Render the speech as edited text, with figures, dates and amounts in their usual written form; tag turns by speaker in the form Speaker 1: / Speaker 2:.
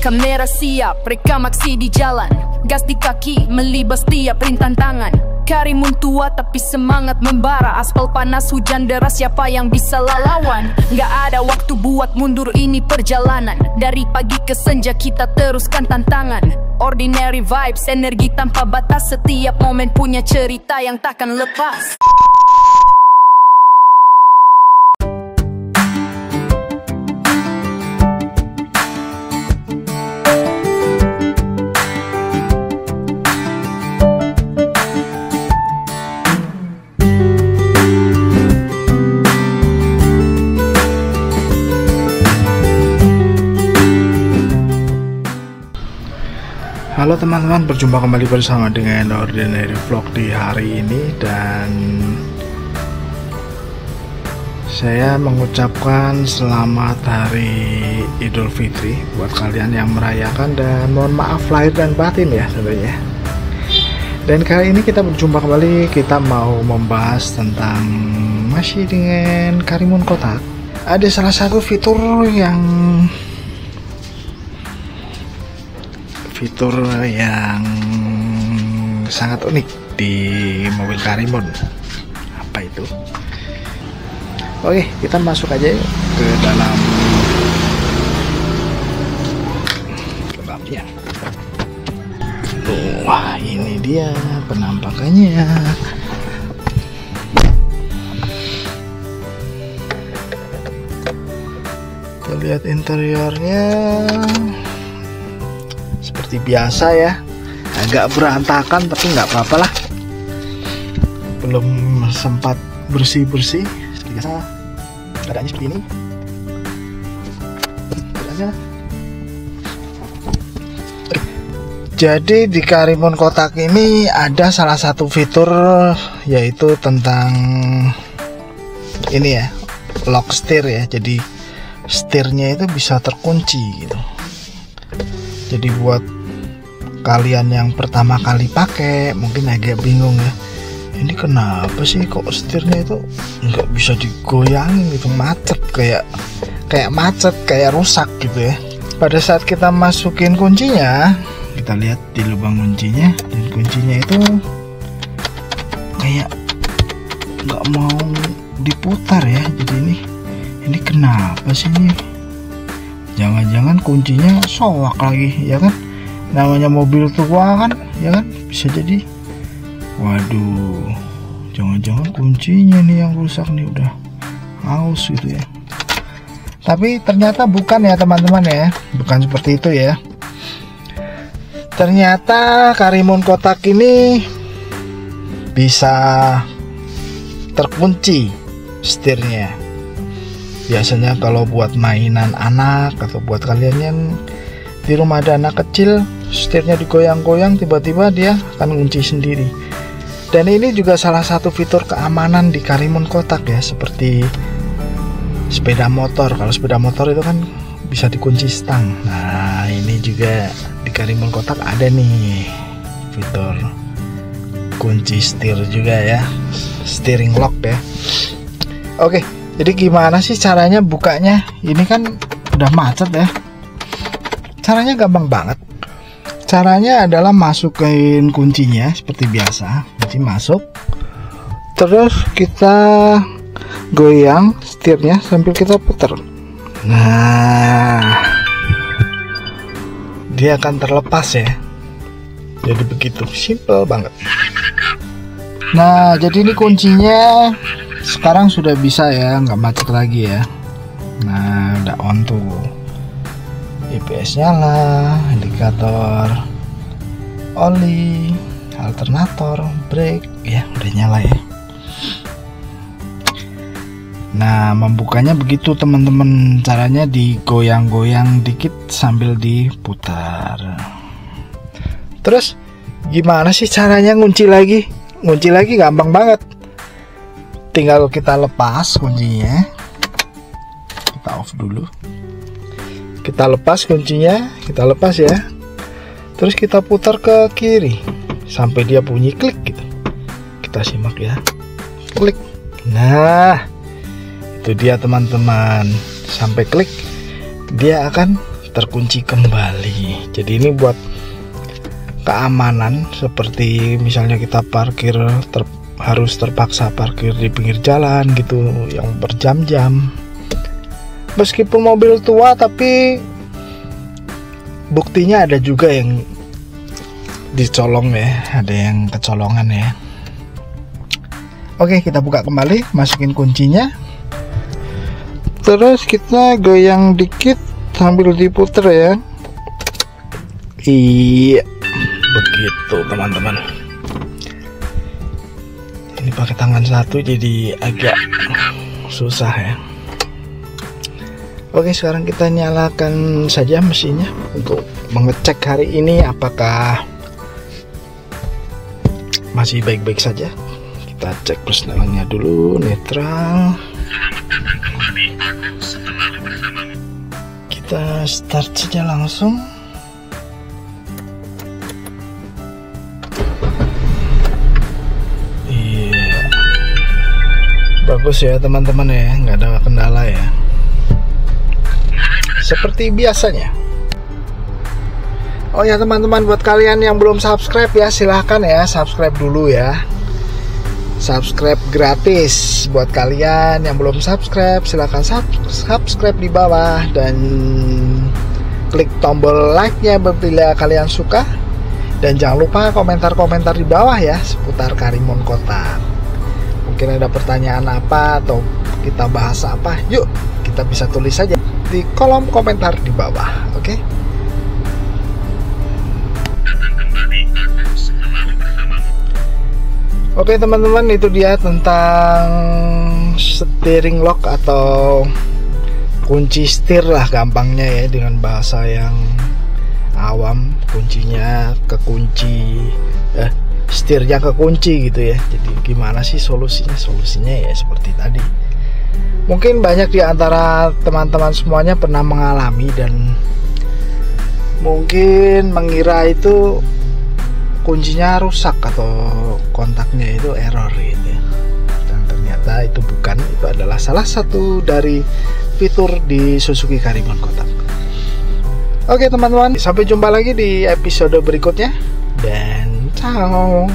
Speaker 1: Kamera siap, rekam aksi di jalan. Gas di kaki, melibas tiap rintangan. Karimun tua tapi semangat membara. Aspal panas, hujan deras, siapa yang bisa lawan? Gak ada waktu buat mundur, ini perjalanan. Dari pagi ke senja kita teruskan tantangan. Ordinary vibes, energi tanpa batas. Setiap momen punya cerita yang takkan lepas.
Speaker 2: Halo teman-teman, berjumpa kembali bersama dengan Ordinary Vlog di hari ini. Dan saya mengucapkan selamat hari Idul Fitri buat kalian yang merayakan, dan mohon maaf lahir dan batin ya tentunya. Dan kali ini kita berjumpa kembali, kita mau membahas tentang masih dengan Karimun Kotak. Ada salah satu fitur yang sangat unik di mobil Karimun. Apa itu? Oke, kita masuk aja ke dalam kebabnya. Wah, ini dia penampakannya. Kita lihat interiornya. Seperti biasa ya, agak berantakan tapi nggak apa-apa lah, belum sempat bersih-bersih. Seperti biasa keadaannya seperti ini. Jadi di Karimun Kotak ini ada salah satu fitur, yaitu tentang ini ya, lock setir ya. Jadi setirnya itu bisa terkunci gitu. Jadi buat kalian yang pertama kali pakai mungkin agak bingung ya, ini kenapa sih kok setirnya itu nggak bisa digoyangin gitu, macet, kayak macet, kayak rusak gitu ya. Pada saat kita masukin kuncinya, kita lihat di lubang kuncinya, dan kuncinya itu kayak nggak mau diputar ya. Jadi ini kenapa sih ini? Jangan-jangan kuncinya soak lagi ya kan, namanya mobil tua kan ya kan, bisa jadi. Waduh, jangan-jangan kuncinya nih yang rusak nih, udah aus gitu ya. Tapi ternyata bukan ya teman-teman ya, bukan seperti itu ya. Ternyata Karimun Kotak ini bisa terkunci setirnya. Biasanya kalau buat mainan anak atau buat kalian yang di rumah ada anak kecil, setirnya digoyang-goyang, tiba-tiba dia akan kunci sendiri. Dan ini juga salah satu fitur keamanan di Karimun Kotak ya, seperti sepeda motor. Kalau sepeda motor itu kan bisa dikunci stang. Nah, ini juga di Karimun Kotak ada nih fitur kunci setir juga ya, steering lock ya. Oke. Jadi gimana sih caranya bukanya? Ini kan udah macet ya. Caranya gampang banget. Caranya adalah masukin kuncinya seperti biasa. Kunci masuk. Terus kita goyang setirnya sambil kita putar. Nah, dia akan terlepas ya. Jadi begitu, simple banget. Nah, jadi ini kuncinya sekarang sudah bisa ya, nggak macet lagi ya. Nah, udah on tuh, IPS nyala, indikator oli, alternator, brake ya udah nyala ya. Nah, membukanya begitu teman-teman, caranya digoyang-goyang dikit sambil diputar. Terus gimana sih caranya ngunci lagi? Ngunci lagi gampang banget. Tinggal kita lepas kuncinya, kita off dulu, kita lepas kuncinya, kita lepas ya, terus kita putar ke kiri sampai dia bunyi klik gitu. Kita simak ya, klik. Nah, itu dia teman-teman, sampai klik dia akan terkunci kembali. Jadi ini buat keamanan, seperti misalnya kita parkir harus terpaksa parkir di pinggir jalan gitu yang berjam-jam. Meskipun mobil tua, tapi buktinya ada juga yang dicolong ya, ada yang kecolongan ya. Oke, kita buka kembali, masukin kuncinya, terus kita goyang dikit sambil diputer ya. Iya, begitu teman-teman. Ini pakai tangan satu jadi agak susah ya. Oke, sekarang kita nyalakan saja mesinnya untuk mengecek hari ini apakah masih baik-baik saja. Kita cek persnelannya dulu, netral. Kita start saja langsung. Iya, bagus ya teman-teman ya, nggak ada kendala ya, seperti biasanya. Oh ya teman-teman, buat kalian yang belum subscribe ya, silahkan ya subscribe dulu ya. Subscribe gratis. Buat kalian yang belum subscribe, silahkan subscribe di bawah dan klik tombol like-nya bila kalian suka. Dan jangan lupa komentar-komentar di bawah ya seputar Karimun Kotak. Mungkin ada pertanyaan apa atau kita bahas apa, yuk kita bisa tulis saja di kolom komentar di bawah. Oke? Oke teman-teman, itu dia tentang steering lock atau kunci setir lah gampangnya ya, dengan bahasa yang awam. Kuncinya kekunci, setirnya kekunci gitu ya. Jadi gimana sih solusinya? Solusinya ya seperti tadi. Mungkin banyak di antara teman-teman semuanya pernah mengalami dan mungkin mengira itu kuncinya rusak atau kontaknya itu error gitu ya. Dan ternyata itu bukan, itu adalah salah satu dari fitur di Suzuki Karimun Kotak. Oke teman-teman, sampai jumpa lagi di episode berikutnya dan ciao.